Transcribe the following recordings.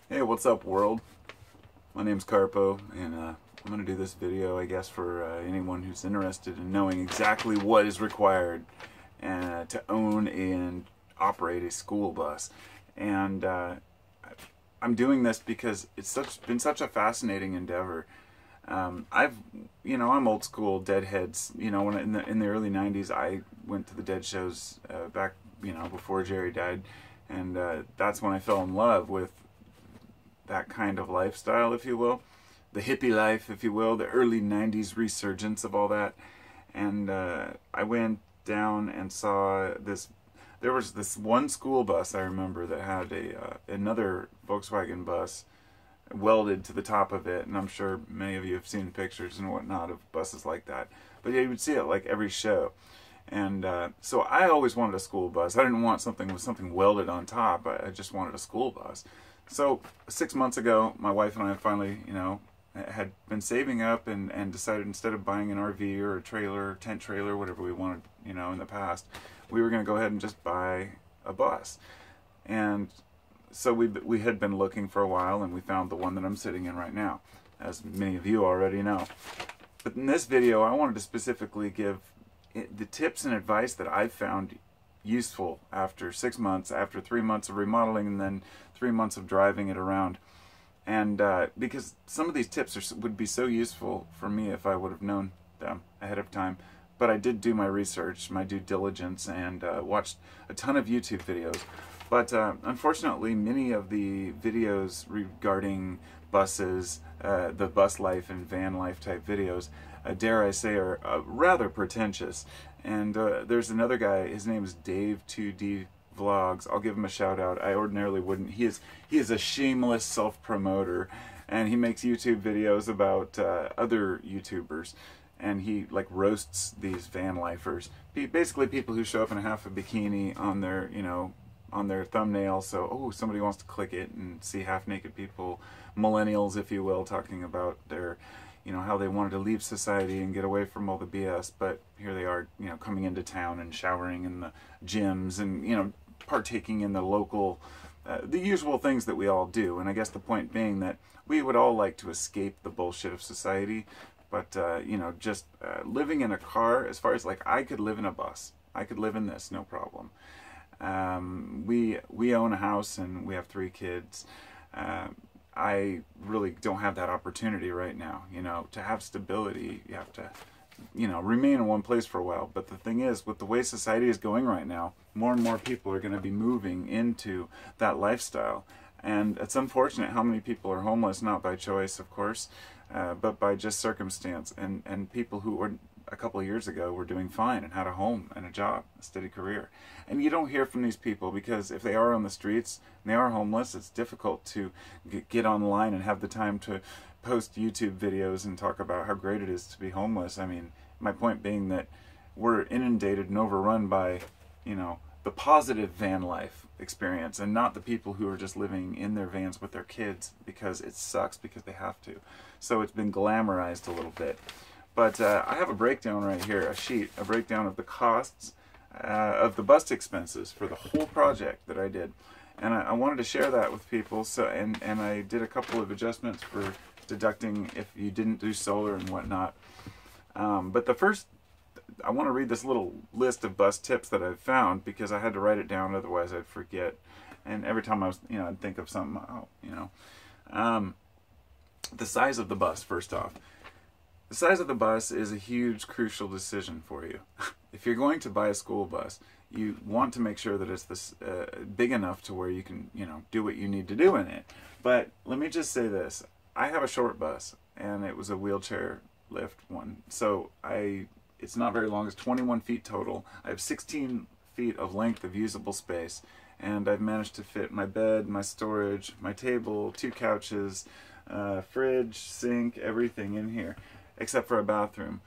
Hey, what's up, world? My name's Carpo, and I'm going to do this video, I guess, for anyone who's interested in knowing exactly what is required to own and operate a school bus. And I'm doing this because it's been such a fascinating endeavor. I'm old school Deadheads. When in the early '90s, I went to the Dead shows back, before Jerry died, and that's when I fell in love with that kind of lifestyle, if you will, the hippie life, if you will, the early '90s resurgence of all that. And I went down and saw this. There was this one school bus I remember that had another Volkswagen bus welded to the top of it, and I'm sure many of you have seen pictures and whatnot of buses like that. But yeah, you would see it like every show. And so I always wanted a school bus. I didn't want something with something welded on top. I just wanted a school bus. So 6 months ago, my wife and I finally, had been saving up and decided instead of buying an RV or a trailer, tent trailer, whatever we wanted, in the past, we were going to go ahead and just buy a bus. And so we had been looking for a while, and we found the one that I'm sitting in right now, as many of you already know. But in this video, I wanted to specifically give the tips and advice that I've found useful after 6 months, after 3 months of remodeling, and then 3 months of driving it around. And because some of these tips would be so useful for me if I would have known them ahead of time. But I did do my research, my due diligence, and watched a ton of YouTube videos. But unfortunately, many of the videos regarding buses, the bus life and van life type videos, dare I say, are rather pretentious. And there's another guy, his name is Dave2D Vlogs. I'll give him a shout out. I ordinarily wouldn't. He is a shameless self-promoter, and he makes YouTube videos about other YouTubers, and he like roasts these van lifers. Basically people who show up in a half a bikini on their, on their thumbnail, so somebody wants to click it and see half-naked people, millennials if you will, talking about their, how they wanted to leave society and get away from all the BS, but here they are, coming into town and showering in the gyms and, partaking in the local, the usual things that we all do. And I guess the point being that we would all like to escape the bullshit of society, but, just living in a car, as far as like I could live in a bus, I could live in this, no problem. We own a house and we have 3 kids. I really don't have that opportunity right now. To have stability, you have to, remain in one place for a while. But the thing is, with the way society is going right now, more and more people are going to be moving into that lifestyle. And it's unfortunate how many people are homeless, not by choice, of course, but by just circumstance. And people who were a couple of years ago were doing fine and had a home and a job, a steady career. And you don't hear from these people because if they are on the streets and they are homeless, it's difficult to get online and have the time to post YouTube videos and talk about how great it is to be homeless. I mean, my point being that we're inundated and overrun by, the positive van life experience, and not the people who are just living in their vans with their kids because it sucks because they have to. So it's been glamorized a little bit. But I have a breakdown right here, a breakdown of the costs of the bus expenses for the whole project that I did. And I wanted to share that with people, so and I did a couple of adjustments for deducting if you didn't do solar and whatnot. But the first, I want to read this little list of bus tips that I've found because I had to write it down, otherwise I'd forget. And every time I was, I'd think of something, the size of the bus, first off. The size of the bus is a huge, crucial decision for you. If you're going to buy a school bus, you want to make sure that it's this big enough to where you can, do what you need to do in it. But let me just say this. I have a short bus, and it was a wheelchair lift one. So it's not very long. It's 21 feet total. I have 16 feet of length of usable space, and I've managed to fit my bed, my storage, my table, 2 couches, fridge, sink, everything in here, except for a bathroom.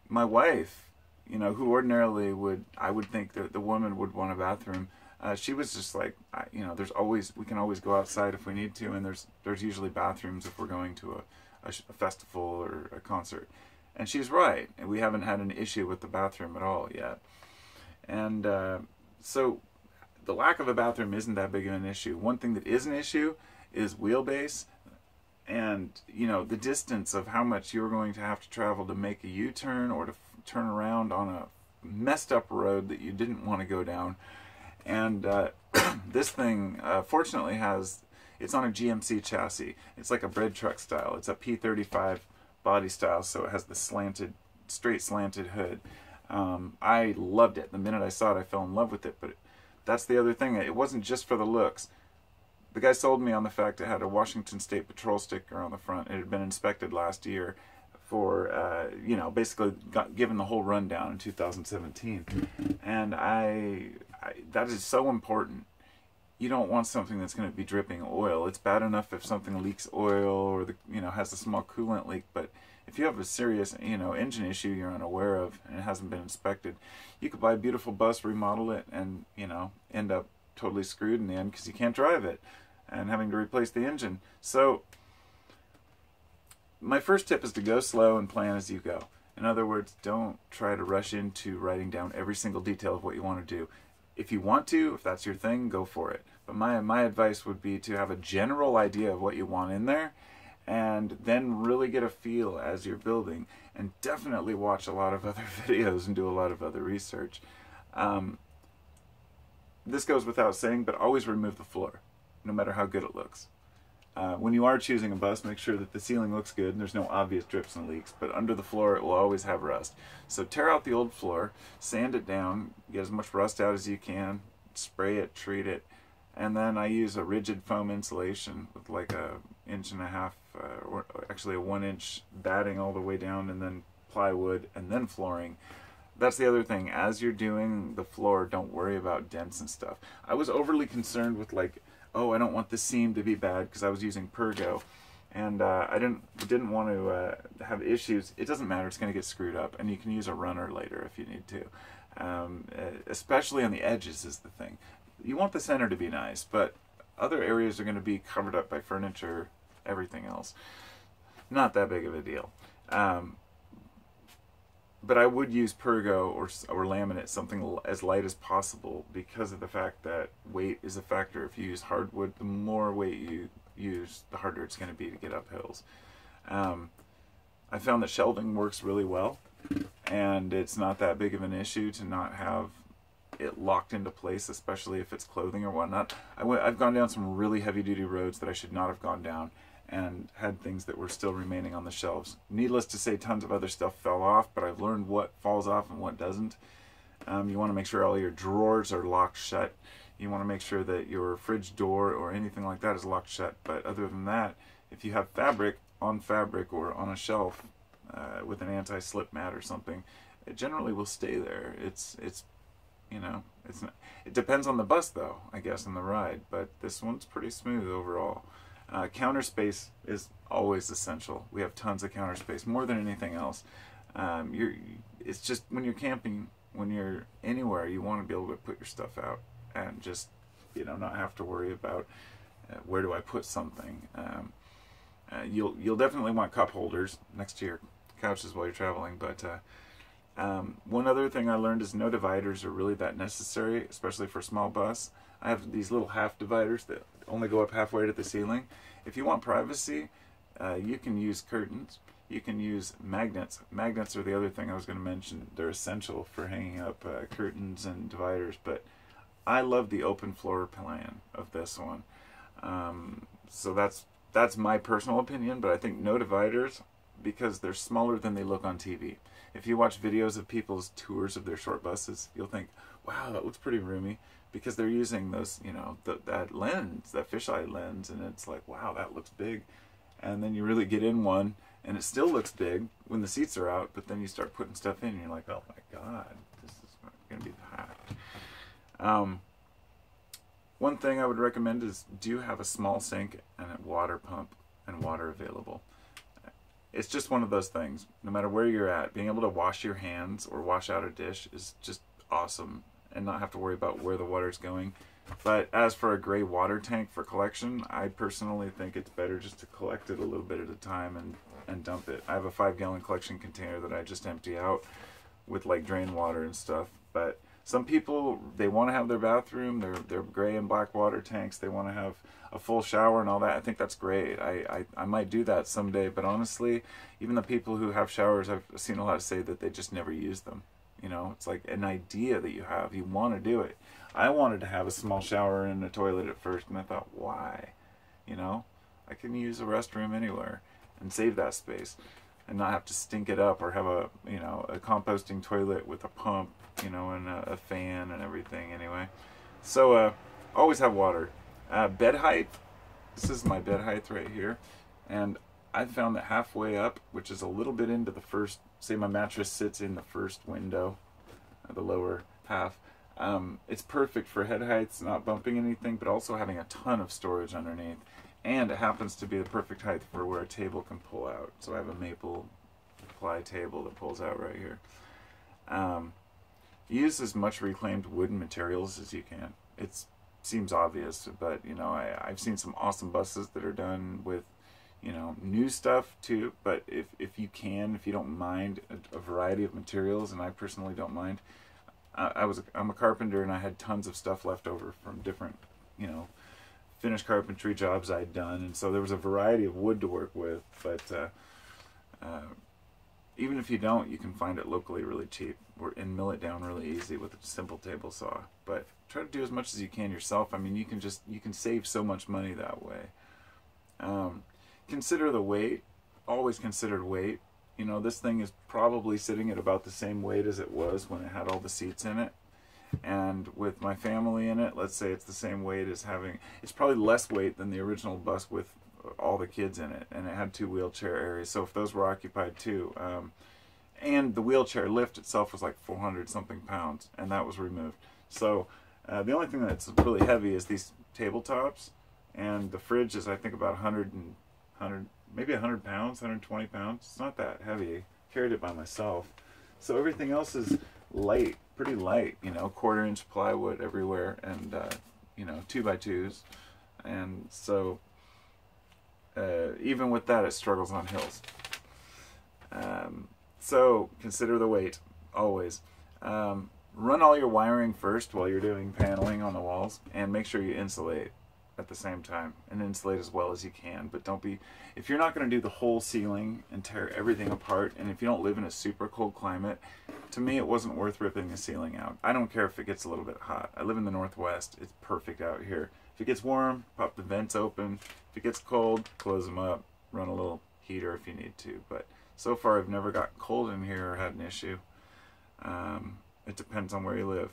My wife, who ordinarily I would think that the woman would want a bathroom, she was just like, we can always go outside if we need to, and there's usually bathrooms if we're going to a festival or a concert. And she's right, and we haven't had an issue with the bathroom at all yet. And so the lack of a bathroom isn't that big of an issue. One thing that is an issue is wheelbase, and you know, the distance of how much you're going to have to travel to make a U-turn or to turn around on a messed up road that you didn't want to go down. And this thing fortunately it's on a GMC chassis. It's like a bread truck style. It's a P35 body style, so it has the straight slanted hood. I loved it. The minute I saw it, I fell in love with it. But that's the other thing. It wasn't just for the looks. The guy sold me on the fact it had a Washington State Patrol sticker on the front. It had been inspected last year for, you know, basically got given the whole rundown in 2017. And that is so important. You don't want something that's going to be dripping oil. It's bad enough if something leaks oil or has a small coolant leak, but if you have a serious, engine issue you're unaware of and it hasn't been inspected, you could buy a beautiful bus, remodel it, and end up totally screwed in the end because you can't drive it and having to replace the engine. So my first tip is to go slow and plan as you go. In other words, don't try to rush into writing down every single detail of what you want to do. If you want to, if that's your thing, go for it. But my advice would be to have a general idea of what you want in there, and then really get a feel as you're building, and definitely watch a lot of other videos and do a lot of other research. This goes without saying, but always remove the floor, no matter how good it looks. When you are choosing a bus, make sure that the ceiling looks good and there's no obvious drips and leaks, but under the floor it will always have rust. So tear out the old floor, sand it down, get as much rust out as you can, spray it, treat it, and then I use a rigid foam insulation with like a 1.5 inch, or actually a 1 inch batting all the way down, and then plywood, and then flooring. That's the other thing. As you're doing the floor, don't worry about dents and stuff. I was overly concerned with oh, I don't want the seam to be bad because I was using Pergo, and I didn't want to have issues. It doesn't matter. It's going to get screwed up, and you can use a runner later if you need to. Especially on the edges is the thing. You want the center to be nice, but other areas are going to be covered up by furniture, everything else. Not that big of a deal. But I would use Pergo or laminate, something as light as possible, because of the fact that weight is a factor. If you use hardwood, the more weight you use, the harder it's going to be to get up hills. I found that shelving works really well, and it's not that big of an issue to not have it locked into place, especially if it's clothing or whatnot. I've gone down some really heavy-duty roads that I should not have gone down, and had things that were still remaining on the shelves. Needless to say, tons of other stuff fell off, but I've learned what falls off and what doesn't. You want to make sure all your drawers are locked shut. You want to make sure that your fridge door or anything like that is locked shut. But other than that, if you have fabric or on a shelf with an anti-slip mat or something, it generally will stay there. It depends on the bus though, I guess, and the ride, but this one's pretty smooth overall. Counter space is always essential. We have tons of counter space, more than anything else. It's just when you're camping, when you're anywhere, you want to be able to put your stuff out and just, not have to worry about where do I put something. You'll definitely want cup holders next to your couches while you're traveling, but one other thing I learned is no dividers are really that necessary, especially for a small bus. I have these little half dividers that only go up halfway to the ceiling. If you want privacy, you can use curtains. You can use magnets. Magnets are the other thing I was going to mention. They're essential for hanging up curtains and dividers, but I love the open floor plan of this one. So that's my personal opinion, but I think no dividers, because they're smaller than they look on TV. If you watch videos of people's tours of their short buses, you'll think, wow, that looks pretty roomy, because they're using those, that lens, that fisheye lens, and it's like, wow, that looks big. And then you really get in one, and it still looks big when the seats are out, but then you start putting stuff in, and you're like, oh my God, this is going to be packed. One thing I would recommend is do have a small sink and a water pump and water available. It's just one of those things. No matter where you're at, being able to wash your hands or wash out a dish is just awesome, and not have to worry about where the water's going. But as for a gray water tank for collection, I personally think it's better just to collect it a little bit at a time and dump it. I have a 5-gallon collection container that I just empty out with like drain water and stuff. But Some people, they want to have their bathroom, their gray and black water tanks, they want to have a full shower and all that. I think that's great. I might do that someday, but honestly, even the people who have showers, I've seen a lot say that they just never use them. You know, it's like an idea that you have. You want to do it. I wanted to have a small shower and a toilet at first, and I thought, why? You know, I can use a restroom anywhere and save that space and not have to stink it up or have a, you know, a composting toilet with a pump, you know, and a fan and everything anyway. So, always have water. Bed height. This is my bed height right here. And I found that halfway up, which is a little bit into the first, say my mattress sits in the first window, the lower half, it's perfect for head heights, not bumping anything, but also having a ton of storage underneath. And it happens to be the perfect height for where a table can pull out. So I have a maple ply table that pulls out right here. Use as much reclaimed wooden materials as you can. It seems obvious, but you know, I've seen some awesome buses that are done with, you know, new stuff too. But if you can, if you don't mind a variety of materials, and I personally don't mind, I'm a carpenter, and I had tons of stuff left over from different, you know, finished carpentry jobs I'd done, and so there was a variety of wood to work with. But even if you don't, you can find it locally really cheap and mill it down really easy with a simple table saw. But try to do as much as you can yourself. I mean, you can save so much money that way. Consider the weight. Always consider weight. You know, this thing is probably sitting at about the same weight as it was when it had all the seats in it. And with my family in it, let's say it's the same weight as having, it's probably less weight than the original bus with all the kids in it, and it had 2 wheelchair areas, so if those were occupied too. And the wheelchair lift itself was like 400 something pounds, and that was removed. So the only thing that's really heavy is these tabletops, and the fridge is, I think, about 100 maybe 100 pounds, 120 pounds. It's not that heavy. I carried it by myself. So everything else is light, pretty light, you know, 1/4 inch plywood everywhere, and you know, 2x2s, and so even with that, it struggles on hills. So consider the weight always. Run all your wiring first while you're doing paneling on the walls, and make sure you insulate at the same time, and insulate as well as you can. But don't be, if you're not going to do the whole ceiling and tear everything apart, and if you don't live in a super cold climate, to me it wasn't worth ripping the ceiling out. I don't care if it gets a little bit hot. I live in the Northwest. It's perfect out here. If it gets warm, pop the vents open. If it gets cold, close them up. Run a little heater if you need to. But so far I've never got cold in here or had an issue. It depends on where you live.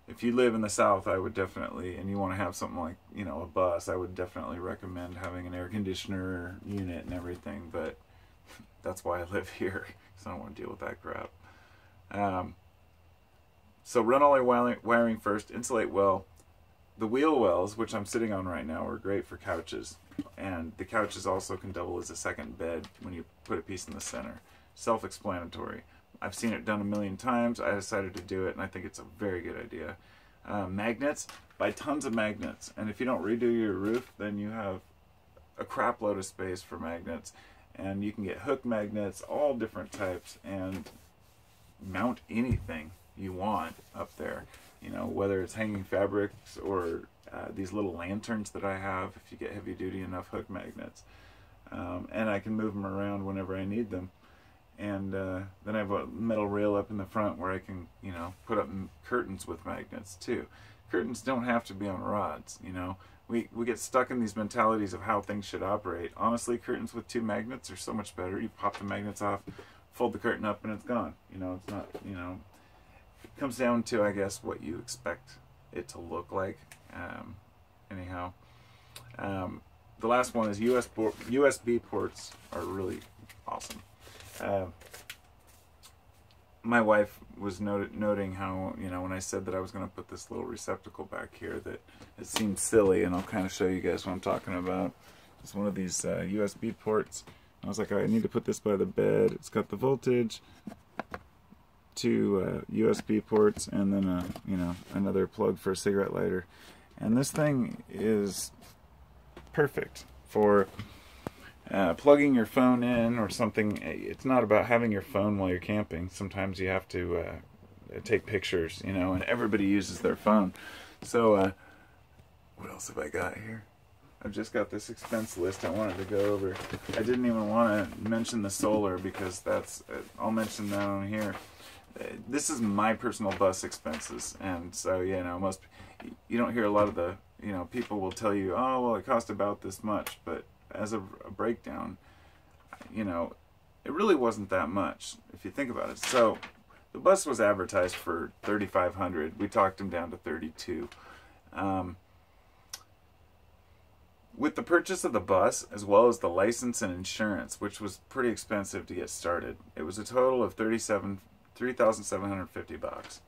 If you live in the South, I would definitely, and you want to have something like, you know, a bus, I would definitely recommend having an air conditioner unit and everything, but that's why I live here, because I don't want to deal with that crap. So run all your wiring first, insulate well. The wheel wells, which I'm sitting on right now, are great for couches, and the couches also can double as a second bed when you put a piece in the center. Self-explanatory. I've seen it done a million times. I decided to do it, and I think it's a very good idea. Magnets, buy tons of magnets, and if you don't redo your roof, then you have a crap load of space for magnets, and you can get hook magnets, all different types, and mount anything you want up there. You know, whether it's hanging fabrics or these little lanterns that I have, if you get heavy duty enough hook magnets, and I can move them around whenever I need them. And then I have a metal rail up in the front where I can, you know, put up curtains with magnets too. Curtains don't have to be on rods, you know. We get stuck in these mentalities of how things should operate. Honestly, curtains with 2 magnets are so much better. You pop the magnets off, fold the curtain up, and it's gone. You know, it's not, you know, it comes down to, I guess, what you expect it to look like. Anyhow, the last one is USB ports are really awesome. My wife was noting how, you know, when I said that I was going to put this little receptacle back here, that it seemed silly, and I'll kind of show you guys what I'm talking about. It's one of these USB ports. I was like, I need to put this by the bed. It's got the voltage, 2 USB ports, and then you know, another plug for a cigarette lighter. And this thing is perfect for plugging your phone in or something. It's not about having your phone while you're camping. Sometimes you have to take pictures, you know, and everybody uses their phone. So what else have I got here? I've just got this expense list I wanted to go over. I didn't even want to mention the solar because that's, I'll mention that on here. This is my personal bus expenses, and so, you know, you don't hear a lot of the, you know, people will tell you, oh, well, it cost about this much, but as a breakdown, you know, it really wasn't that much if you think about it. So the bus was advertised for $3,500. We talked him down to $32. With the purchase of the bus, as well as the license and insurance, which was pretty expensive to get started, it was a total of $3,750.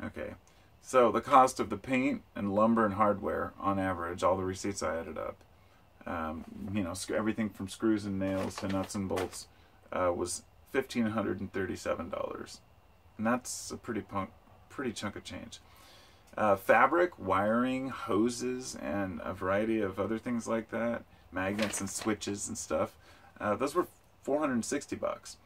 Okay, so the cost of the paint and lumber and hardware, on average, all the receipts I added up, you know, everything from screws and nails to nuts and bolts, was $1,537, and that's a pretty chunk of change. Fabric, wiring, hoses, and a variety of other things like that, magnets and switches and stuff, those were $460.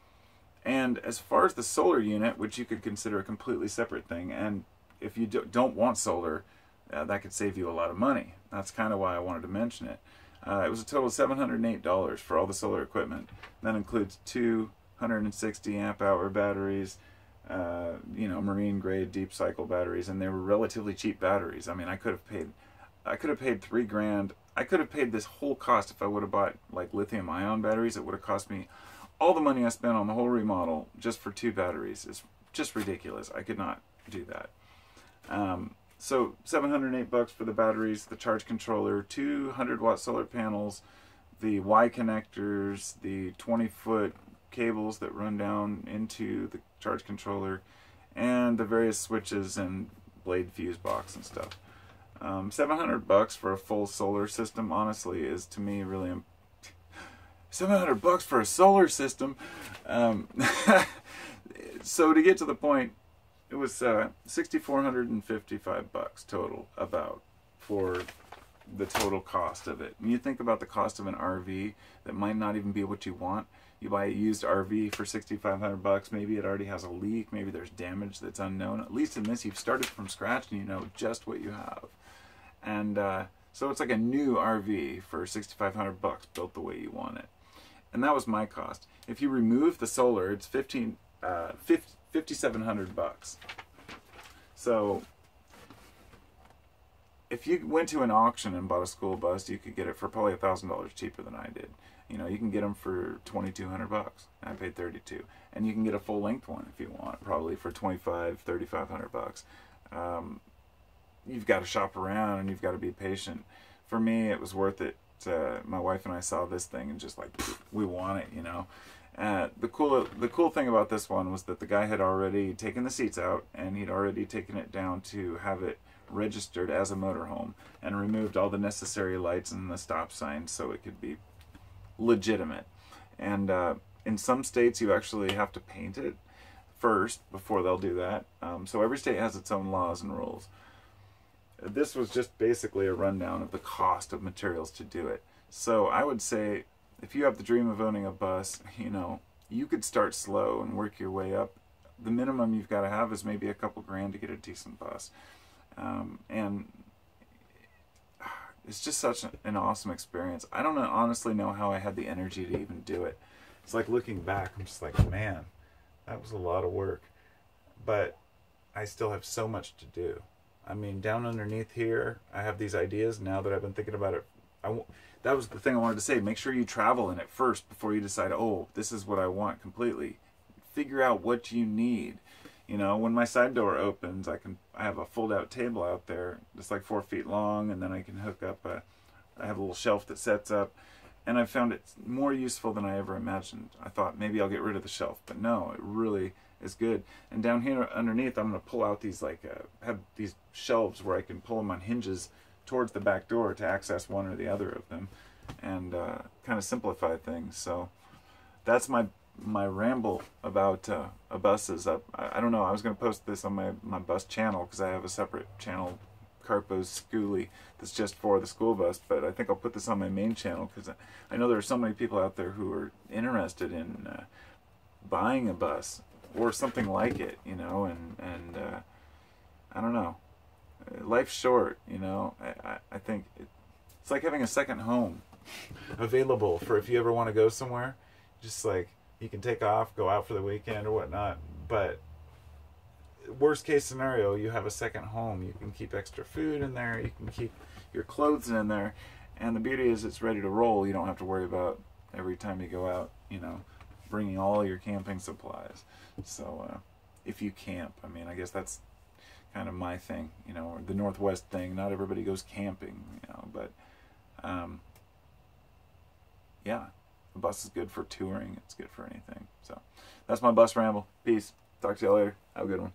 And as far as the solar unit, which you could consider a completely separate thing, and if you don't want solar, that could save you a lot of money. That's kind of why I wanted to mention it. It was a total of $708 for all the solar equipment. That includes 260 amp hour batteries, you know, marine grade deep cycle batteries, and they were relatively cheap batteries. I mean, I could have paid $3,000. I could have paid this whole cost if I would have bought like lithium ion batteries. It would have cost me all the money I spent on the whole remodel just for 2 batteries. It's just ridiculous. I could not do that. So $708 for the batteries, the charge controller, 200-watt solar panels, the Y connectors, the 20-foot cables that run down into the charge controller, and the various switches and blade fuse box and stuff. $700 for a full solar system, honestly, is to me really $700 for a solar system. So to get to the point, it was $6,455 total, about, for the total cost of it. When you think about the cost of an RV that might not even be what you want, you buy a used RV for $6,500, maybe it already has a leak, maybe there's damage that's unknown. At least in this, you've started from scratch and you know just what you have. And so it's like a new RV for $6,500 built the way you want it. And that was my cost. If you remove the solar, it's $5,700. So if you went to an auction and bought a school bus, you could get it for probably $1,000 cheaper than I did. You know, you can get them for $2,200. I paid $32, and you can get a full length one if you want, probably for $3,500. You've got to shop around and you've got to be patient. For me, it was worth it. My wife and I saw this thing and just like, we want it, you know. The cool thing about this one was that the guy had already taken the seats out, and he'd already taken it down to have it registered as a motorhome, and removed all the necessary lights and the stop signs so it could be legitimate. And in some states you actually have to paint it first before they'll do that. So every state has its own laws and rules. This was just basically a rundown of the cost of materials to do it. So I would say, if you have the dream of owning a bus, you know, you could start slow and work your way up. The minimum you've got to have is maybe a couple grand to get a decent bus. And it's just such an awesome experience. I don't honestly know how I had the energy to even do it. It's like looking back, I'm just like, man, that was a lot of work. But I still have so much to do. I mean, down underneath here, I have these ideas now that I've been thinking about it. That was the thing I wanted to say. Make sure you travel in it first before you decide, oh, this is what I want completely. Figure out what you need. You know, when my side door opens, I have a fold-out table out there that's like 4 feet long, and then I can hook up I have a little shelf that sets up, and I found it more useful than I ever imagined. I thought maybe I'll get rid of the shelf, but no, it really is good. And down here underneath, I'm going to pull out these have these shelves where I can pull them on hinges towards the back door to access one or the other of them, and kind of simplify things. So that's my ramble about buses. I don't know, I was going to post this on my bus channel because I have a separate channel, Carpo's Schoolie, that's just for the school bus, but I think I'll put this on my main channel because I know there are so many people out there who are interested in buying a bus or something like it, you know, and I don't know. Life's short, you know. I think it's like having a second home available for if you ever want to go somewhere. Just like you can take off, go out for the weekend or whatnot. But worst case scenario, you have a second home. You can keep extra food in there. You can keep your clothes in there. And the beauty is it's ready to roll. You don't have to worry about every time you go out, you know, bringing all your camping supplies. So if you camp, I mean, I guess that's kind of my thing, you know, or the Northwest thing. Not everybody goes camping, you know, but yeah, the bus is good for touring. It's good for anything. So that's my bus ramble. Peace. Talk to you all later. Have a good one.